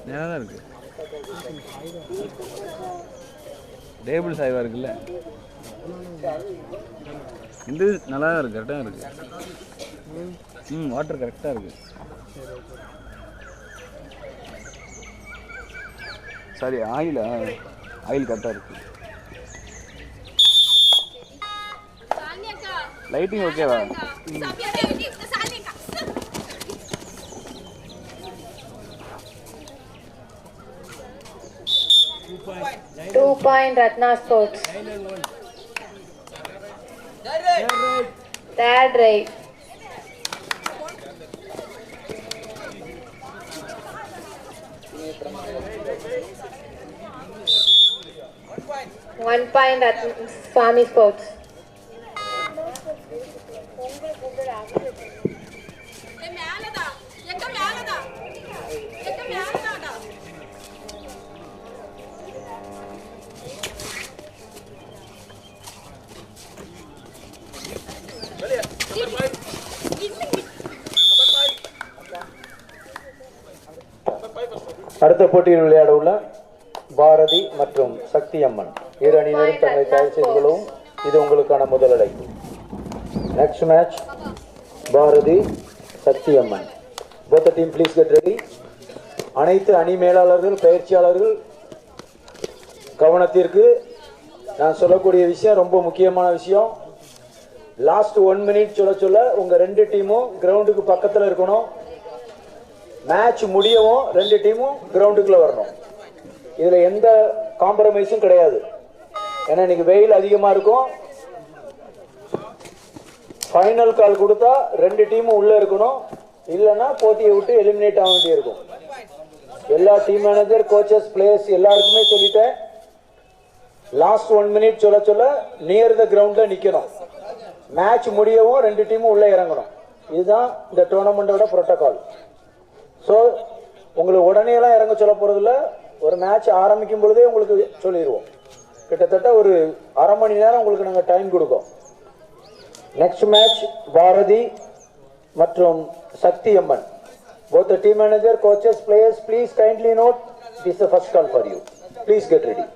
நல்லா தான் இருக்கு. டேபிள் சாய்வா இருக்குல்ல, இந்த நல்லா தான் இருக்கு, கரெக்டாக இருக்கு. வாட்டர் கரெக்டாக இருக்கு. சாரி, ஆயில் கரெக்டாக இருக்கு. லைட்டிங் ஓகேவா? 2 point Ratna Sports. Third right. One point Swami Sports. அடுத்த போட்டியில் விளையாட உள்ள பாரதி மற்றும் சக்தி அம்மன் இரு அணியினரும் தங்களை தயார் செய்து கொள்ளவும். இது உங்களுக்கான முதல் அழைப்பு. Next match Bharathi Shakthi Amman. both the team please get ready. அனைத்து அணி மேலாளர்கள் பயிற்சியாளர்கள் கவனத்திற்கு. நான் சொல்லக்கூடிய விஷயம் ரொம்ப முக்கியமான விஷயம். லாஸ்ட் 1 மினிட் சொல்ல உங்க ரெண்டு டீமும் கிரவுண்டுக்கு பக்கத்தில் இருக்கணும். மேட்ச் முடியவும் ரெண்டு டீமும் கிரவுண்டுக்குள்ள வரணும். இதுல எந்த காம்ப்ரமைஸும் கிடையாது. ஏன்னா இன்னைக்கு வெயில் அதிகமா இருக்கும். ஃபைனல் கால் கொடுத்தா ரெண்டு டீமும் உள்ள இருக்கணும், இல்லைன்னா போட்டியை விட்டு எலிமினேட் ஆக வேண்டி இருக்கும். எல்லா டீம் மேனேஜர் கோச்சஸ் பிளேயர்ஸ் எல்லாருக்குமே சொல்லிட்டேன். லாஸ்ட் 1 மினிட் சொல்ல நியர் த கிரவுண்ட்ல நிக்கணும். மேட்ச் முடியவும் ரெண்டு டீமும் உள்ள இறங்கணும். இதுதான் இந்த டோர்னமெண்டோட புரோட்டோகால். ஸோ உங்களுக்கு உடனேலாம் இறங்க சொல்ல போகிறதில்ல. ஒரு மேட்ச் ஆரம்பிக்கும் பொழுதே உங்களுக்கு சொல்லிடுவோம். கிட்டத்தட்ட ஒரு அரை மணி நேரம் உங்களுக்கு நாங்கள் டைம் கொடுக்கோம். நெக்ஸ்ட் மேட்ச் பாரதி மற்றும் சக்தி Amman. both the team manager, coaches, players, please kindly note this is the first call for you. Please get ready.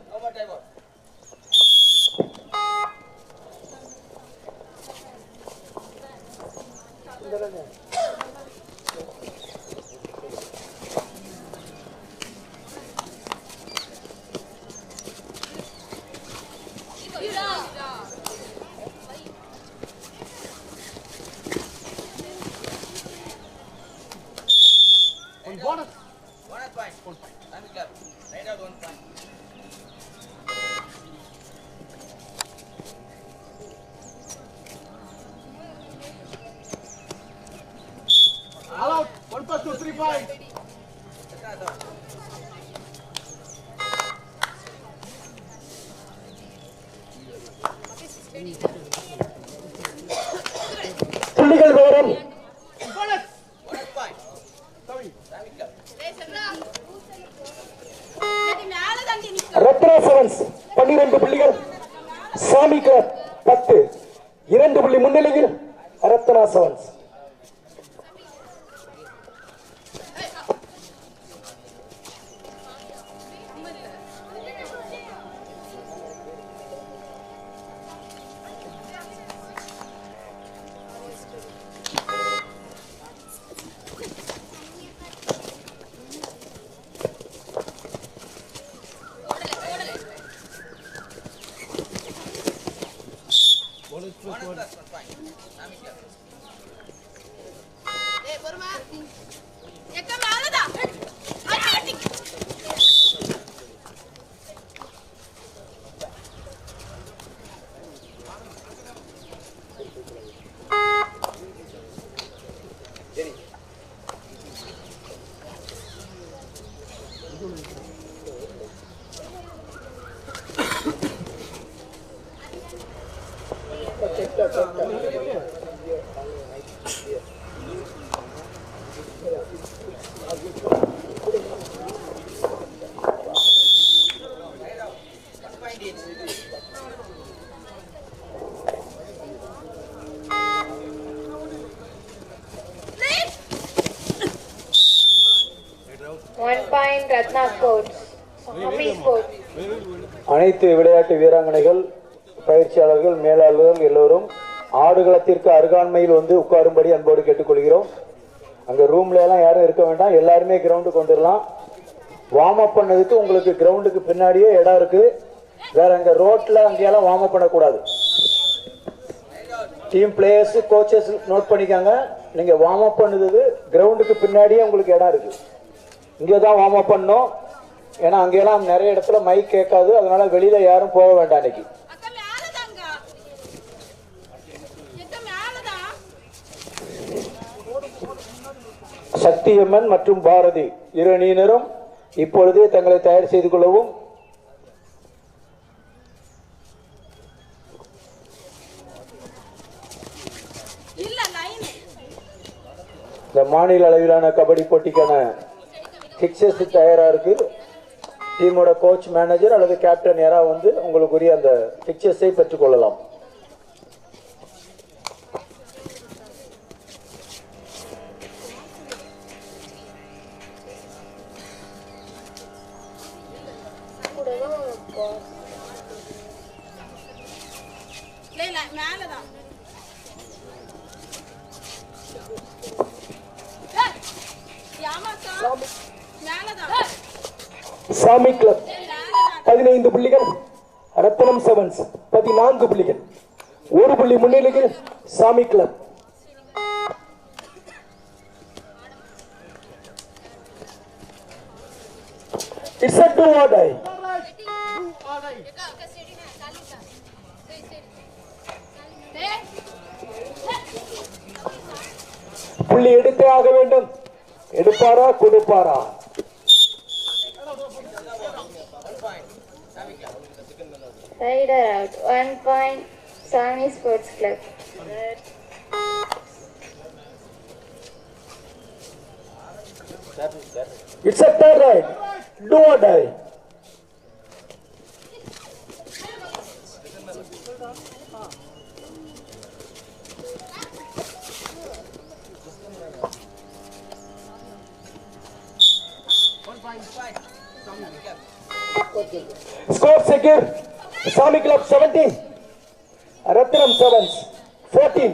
புள்ளிகள் வேறும் ரத்னா செவன்ஸ் 12 புள்ளிகள், சாமி கிளப் 10, 2 புள்ளி முன்னிலையில் Ratna sevens. Ratna Sports. Happy Sports. அனைத்து விளையாட்டு வீராங்கனைகள், பயிற்சியாளர்கள், மேலாளர்கள் எல்லோரும் ஆடுகளத்திற்கு அருகாண்மையில் வந்து உட்காரும்படி அன்போடு கேட்டுக்கொள்கிறோம். அங்கே ரூம்ல எல்லாம் யாரும் இருக்க வேண்டாம், எல்லாருமே கிரவுண்டுக்கு வந்துடலாம். வார்ம் அப் பண்ணதுக்கு உங்களுக்கு கிரவுண்டுக்கு பின்னாடியே இடம் இருக்கு. வேற அங்கே ரோட்ல அங்கேயெல்லாம் வார்ம் அப் பண்ணக்கூடாது. டீம் பிளேயர்ஸ், கோச்சஸ் நோட் பண்ணிக்காங்க. நீங்க வார்ம் அப் பண்ணதுக்கு கிரவுண்டுக்கு பின்னாடியே உங்களுக்கு இடம் இருக்கு. இங்கே தான் வார்ம் அப் பண்ணணும். ஏன்னா அங்கெல்லாம் நிறைய இடத்துல மைக் கேட்காது, அதனால வெளியில யாரும் போக வேண்டாம். இன்னைக்கு சக்தியம்மன் மற்றும் பாரதி இரு அணியினரும் இப்பொழுதே தங்களை தயார் செய்து கொள்ளவும். இந்த மாநில அளவிலான கபடி போட்டிக்கான பிக்சர்ஸ் தயாரா இருக்கு. டீமோட கோச், மேனேஜர் அல்லது கேப்டன் யாராவது வந்து உங்களுக்குரிய அந்த பிக்சர்ஸை பெற்றுக்கொள்ளலாம். சாமி கிளப் 15 புள்ளிகள், ரத்னம் செவன்ஸ் 14 புள்ளிகள். 1 புள்ளி முன்னிலையில் சாமி club. It's a do or die. புள்ளி எடுத்தே ஆக வேண்டும். எடுப்பாரா கொடுப்பாரா? Rider out. 1 point. Sami Sports Club. It's a third ride. Do or die. Score secure. Sami Club 17, Ratnam Sevens 14.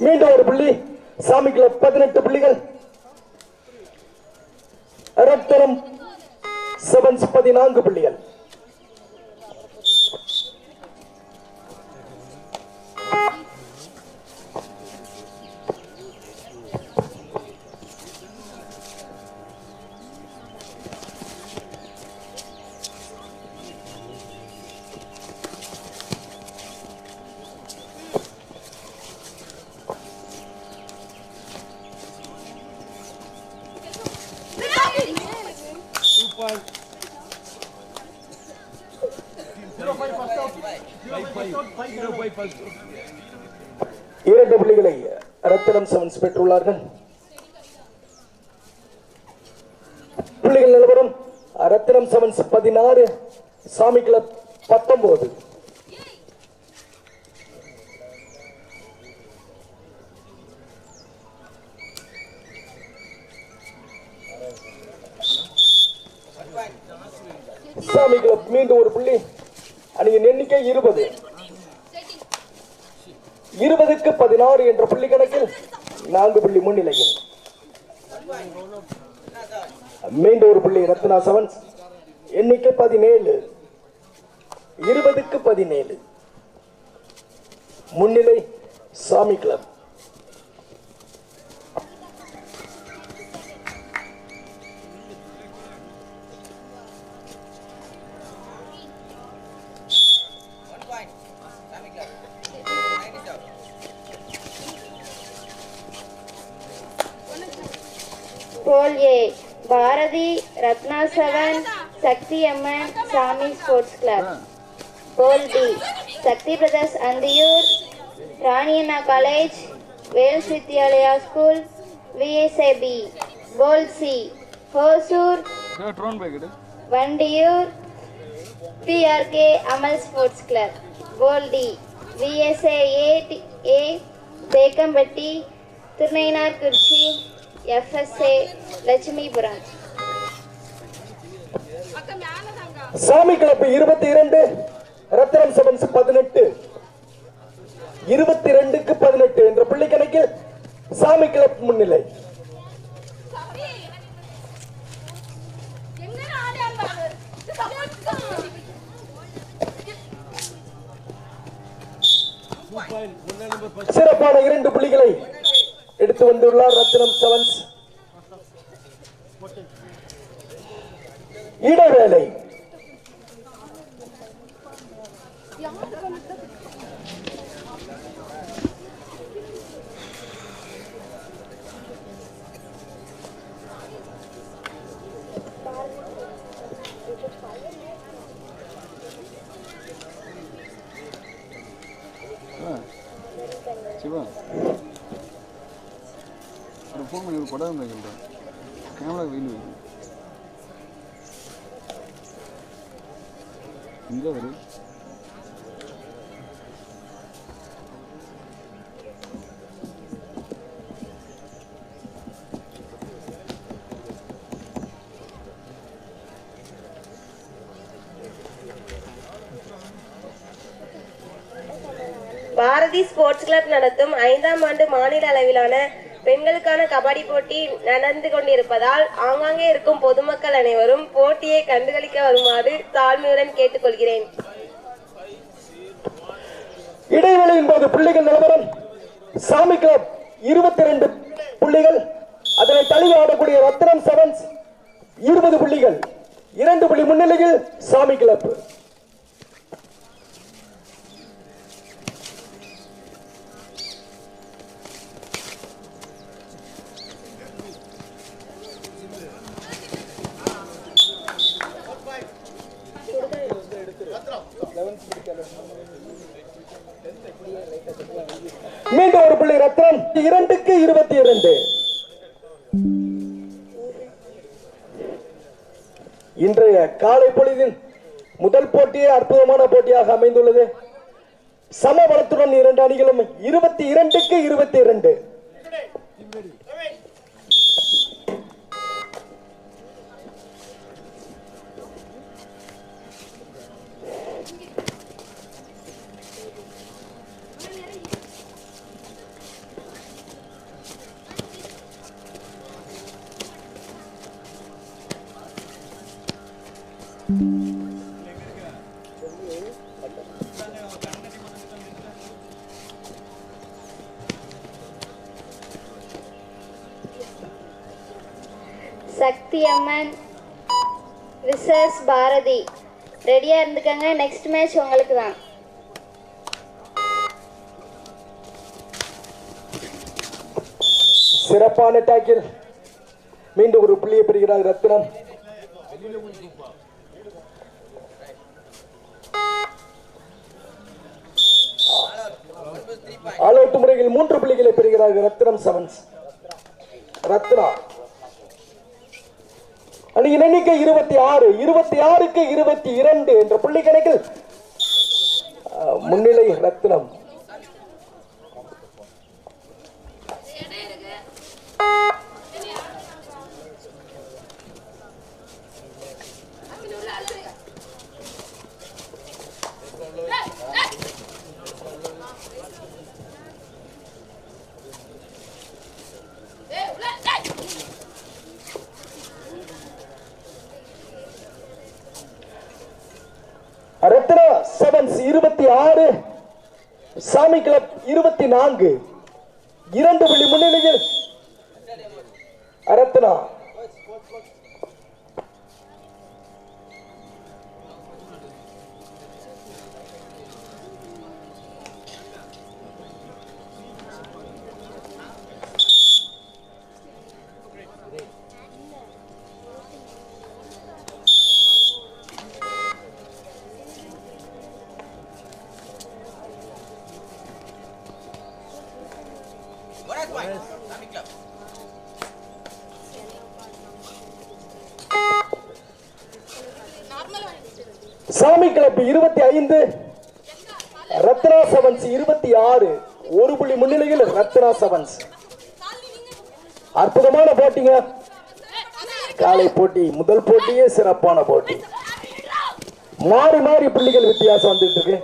மீண்டும் ஒரு புள்ளி. சாமி கிளப் 18 புள்ளிகள், ரத்னம் செவன்ஸ் 14 புள்ளிகள். இரண்டு புள்ளிகளை ரத்னம் செவன்ஸ் பெற்றுள்ளார்கள். புள்ளிகள் நிலவரம்: ரத்னம் செவன்ஸ் 16, சாமி கிளப் 19. சாமி கிளப் மீண்டும் ஒரு புள்ளி. அணியின் எண்ணிக்கை 20. 20க்கு 16 என்ற புள்ளி கணக்கில் 4 புள்ளி முன்னிலையில். மீண்டும் ஒரு புள்ளி ரத்னா செவன்ஸ். எண்ணிக்கை 17. 20க்கு 17 முன்னிலை சாமி club. Pole A. Bharati, Ratna 7, Sakti Amman, Sami Sports Club. Pole B. Sakti Brothers Andiyur, Raniana College, Wales Vidyalaya School, VSAB. Pole C. Hosur, Vandiyur, PRK Amal Sports Club. Pole D. VSA A, Bekambatti, திருநயினார்குறிச்சி FSA Lakshmipuram. சாமி club 22, ரத்னம் sevens 18. 22க்கு 18 என்ற புள்ளி கணக்கில் சாமி club முன்னிலை. சிறப்பான 2 புள்ளிகளை எடுத்து வந்துள்ளார் ரத்னம் செவன்ஸ். இடைவேளை. சிவா ஒரு ஃபோன் பண்ணி ஒரு படம் கேட்குறேன். கேமரா வெயில் வைக்கும் இங்கே வரும். பாரதி ஸ்போர்ட்ஸ் கிளப் நடத்தும் 5ஆம் ஆண்டு மாநில அளவிலான பெண்களுக்கான கபடி போட்டி நடந்து கொண்டிருப்பதால் ஆங்காங்கே இருக்கும் பொதுமக்கள் அனைவரும் போட்டியை கண்டுகளிக்க வருமாறு தாழ்மையுடன் கேட்டுக்கொள்கிறேன். இடைவேளையின் போது புள்ளிகள் நிலவரம். சாமி கிளப் 22 புள்ளிகள், அதனை தழுவி ஆடக்கூடிய ரத்னம் செவன்ஸ் 20 புள்ளிகள். 2 புள்ளி முன்னிலையில் சாமி கிளப். மீண்டும் ஒரு புள்ளி ரத்னம் 2க்கு 22. இன்றைய காலை பொழுதின் முதல் போட்டியே அற்புதமான போட்டியாக அமைந்துள்ளது. சமபலத்துடன் 2 அணிகளும் 22க்கு 22. சக்தி அம்மன் விசஸ் பாரதி ரெடியா இருந்துக்கங்க. நெக்ஸ்ட் மேட்ச் உங்களுக்கு தான். சிறப்பான டாக்கில் மீண்டும் ஒரு புள்ளியை பெறுகிறார் ரத்னம். ஆலோட்டு முறையில் 3 புள்ளிகளை பெறுகிறார் ரத்னம் செவன்ஸ். ரத்னா அணியின் எண்ணிக்கை 26, 26க்கு 22 என்ற புள்ளி கணக்கில் முன்னிலை ரத்னம். ரத்னா செவன்ஸ் 26, சாமி கிளப் 24. 2 புள்ளி முன்னிலையில் ரத்னா. சாமி கிளப் 25, ரத்னா செவன்ஸ் 26. 1 புள்ளி முன்னிலையில் ரத்னா செவன்ஸ். அற்புதமான போட்டிங்க. காலை போட்டி, முதல் போட்டியே சிறப்பான போட்டி. மாறி மாறி புள்ளிகள் வித்தியாசம் வந்துட்டு இருக்கு.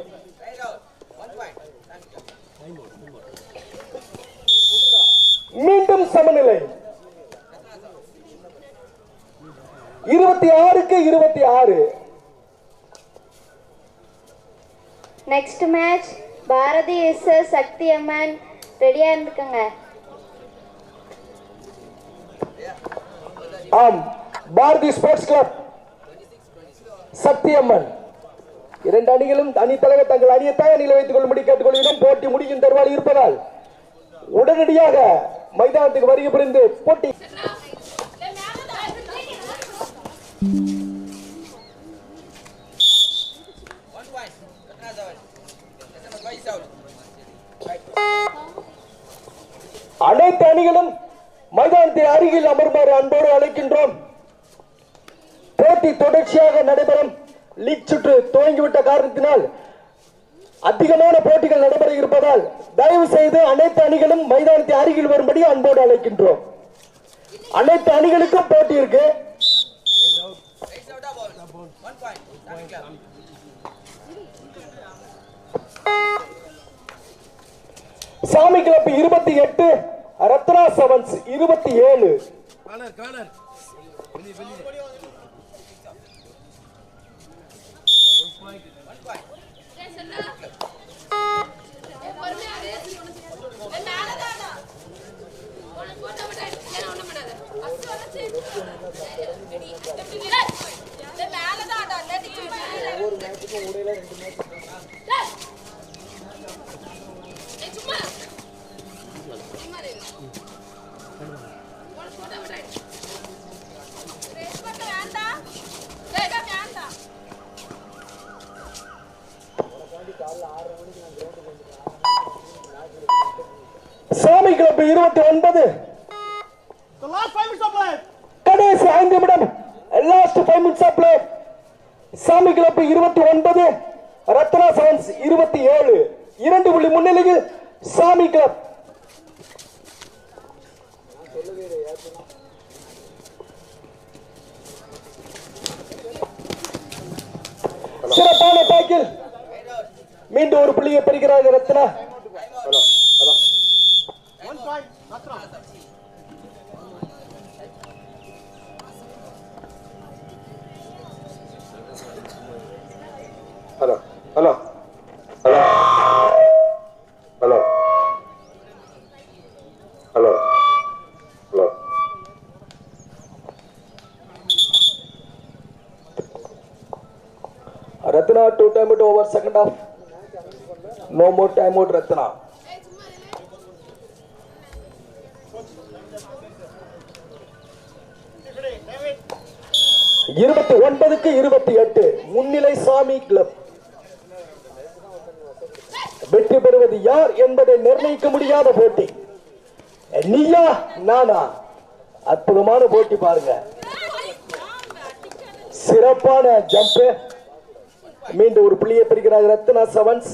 மீண்டும் சமநிலை 26க்கு 26. நெக்ஸ்ட் மேட்ச் பாரதி எஸ்எஸ் சக்தி அம்மன். ரெடியா இருந்துக்கங்க. ஆம், பாரதி ஸ்போர்ட்ஸ் கிளப் சக்தியம்மன் இரண்டு அணிகளும் அணித்தலைவர் தங்கள் அணியை தயார் வைத்துக் கொள்ளும்படி கேட்டுக்கொள்கிறோம். போட்டி முடியும் தருவாயில் இருப்பதால் உடனடியாக மைதானத்துக்கு வருகை புரிந்து போட்டி அனைத்து அணிகளும் மைதானத்தை அருகில் அமர்மாறு அன்போடு அழைக்கின்றோம். போட்டி தொடர்ச்சியாக நடைபெறும். லீக் சுற்று துவங்கிவிட்ட காரணத்தினால் அதிகமான போட்டிகள் நடைபெற இருப்பதால் தயவு செய்து அனைத்து அணிகளும் மைதானத்தை அருகில் வரும்படி அன்போடு அழைக்கின்றோம். அனைத்து அணிகளுக்கும் போட்டி இருக்கு. சாமி கிளப் 28, ரத்னா செவன்ஸ் 27. சாமி கிளப் 29, கடைசி 5 நிமிடம், லாஸ்ட் 5 minutes of play. சாமி கிளப் 29, ரத்னா செவன்ஸ் 27. 2 புள்ளி முன்னிலையில் சாமி கிளப். சிறப்பான பேக்கில் மீண்டும் ஒரு புள்ளியை பெறுகிறார்கள் Ratna. Hello hello hello hello hello hello Ratna 2 time out over second half. No more time out Ratna. இருபத்தி 29-28 முன்னிலை சாமி கிளப். வெற்றி பெறுவது யார் என்பதை நிர்ணயிக்க முடியாத போட்டி. நீயா நானா? அற்புதமான போட்டி பாருங்க. சிறப்பான ஜம்ப். மீண்டும் ஒரு புள்ளியை பெறுகிறார் ரத்னா செவன்ஸ்.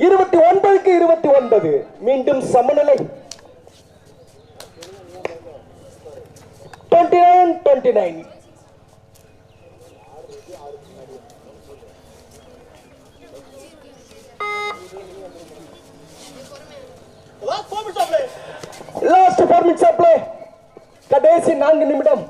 29-29 மீண்டும் சமநிலை. 29-29. Last 4 minutes of play. கடைசி 4 நிமிடம்.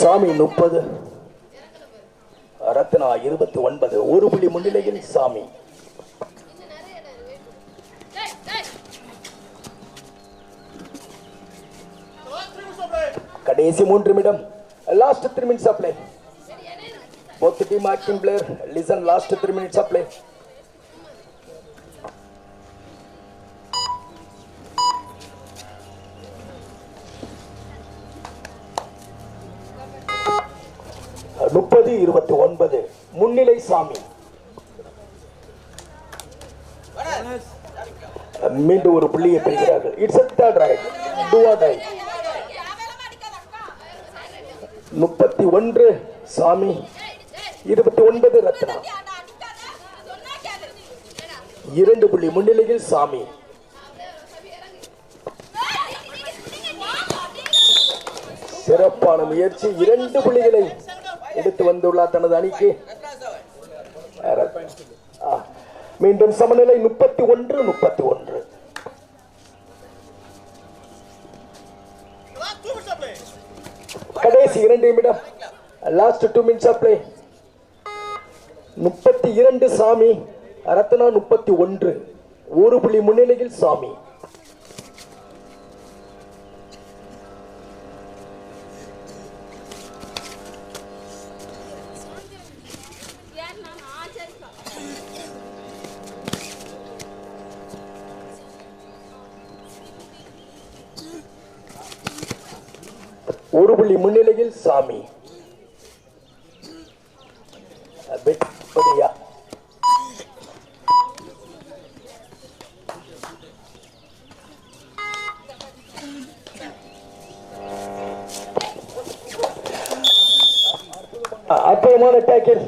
சாமி 30, ரத்னா 29. ஒரு புள்ளி முன்னிலையில் சாமி. கடைசி 3 நிமிடம். Last 3 minutes of play. Both team acting player listen, last 3 minutes of play. முப்பது 29 முன்னிலை சாமி. மீண்டும் ஒரு புள்ளியை பெறுகிறார்கள். It's a third right. Do or die. 31 சாமி, 29 ரத்னா. 2 புள்ளி முன்னிலையில் சாமி. சிறப்பான முயற்சி, 2 புள்ளிகளை எடுத்து வந்துள்ளார் தனது அணிக்கு. மீண்டும் சமநிலை 31-31. கடைசி 2 நிமிடம். Last 2 minutes of play. 32 சாமி, ரத்னா 31. 1 புள்ளி முன்னிலையில் சாமி. ஒரு புள்ளி முன்னிலையில் சாமி. அற்புதமான டேக்கில்.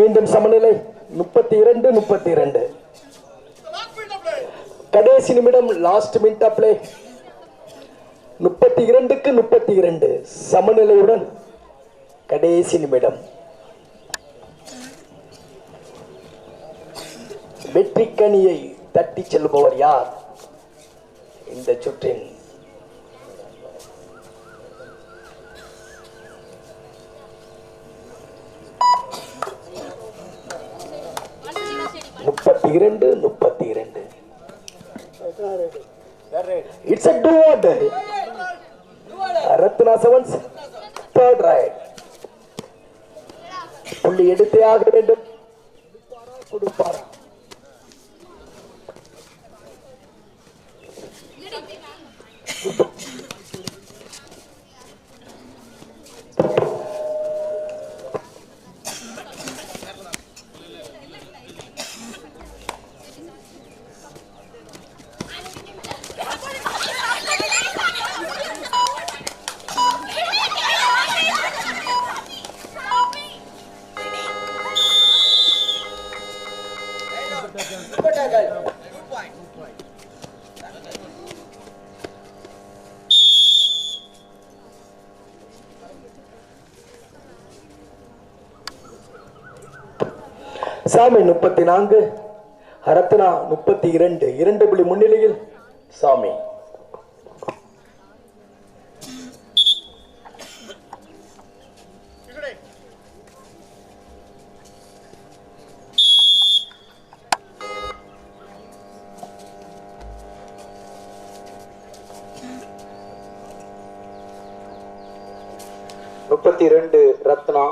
மீண்டும் சமநிலை 32-32. கடைசி நிமிடம், லாஸ்ட் மினிட் ஆஃப் பிளே. 32-32 சமநிலையுடன் கடைசி நிமிடம். வெற்றி கனியை தட்டி செல்பவர் யார் இந்த சுற்றின்? முப்பத்தி இரண்டு. It's a do or die. Ratna Sevens, third right. புள்ளி எடுத்தே ஆக வேண்டும். கொடுப்பாரா? சாமி 34, ரத்னா 32. 2 புள்ளி முன்னிலையில் சாமி. ரத்னா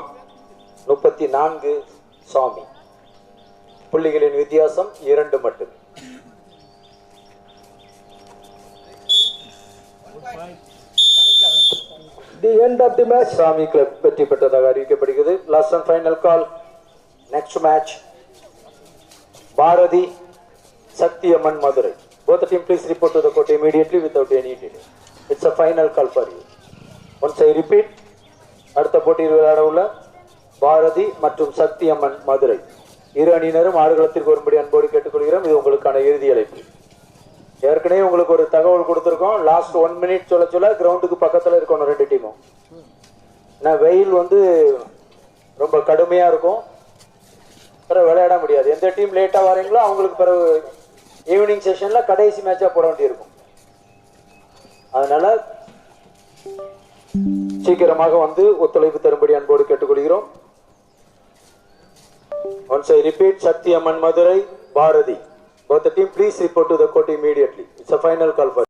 34 சாமி. புள்ளிகளின் வித்தியாசம் 2 மட்டும். The end of the match. Sami club வெற்றி பெற்றதாக அறிவிக்கப்படுகிறது. Last and final call. Next match Bharathi Shakthiamman Madurai. Both the team please report to the court immediately without any delay. It's a final call for you. Once I repeat, அடுத்த போட்டியில் விளையாட உள்ள பாரதி மற்றும் சக்தியம்மன் மதுரை இரு அணியினரும் ஆடுகளத்திற்கு வரும்படி அன்போடு கேட்டுக்கொள்கிறோம். இது உங்களுக்கான இறுதி அழைப்பு. ஏற்கனவே உங்களுக்கு ஒரு தகவல் கொடுத்துருக்கோம். லாஸ்ட் 1 மினிட் சொல்ல கிரவுண்டுக்கு பக்கத்தில் இருக்கணும் 2 டீமும். ஏன்னா வெயில் ரொம்ப கடுமையாக இருக்கும், பிறகு விளையாட முடியாது. எந்த டீம் லேட்டாக வரீங்களோ அவங்களுக்கு பிறகு ஈவினிங் செஷனில் கடைசி மேட்சாக போட வேண்டியிருக்கும். அதனால சீக்கிரமாக ஒத்துழைப்பு தரும்படி அன்போடு கேட்டுக்கொள்கிறோம். Once I repeat, Sakthi Amman Madurai Bharathi Both the team, please report to the court immediately. It's a final call for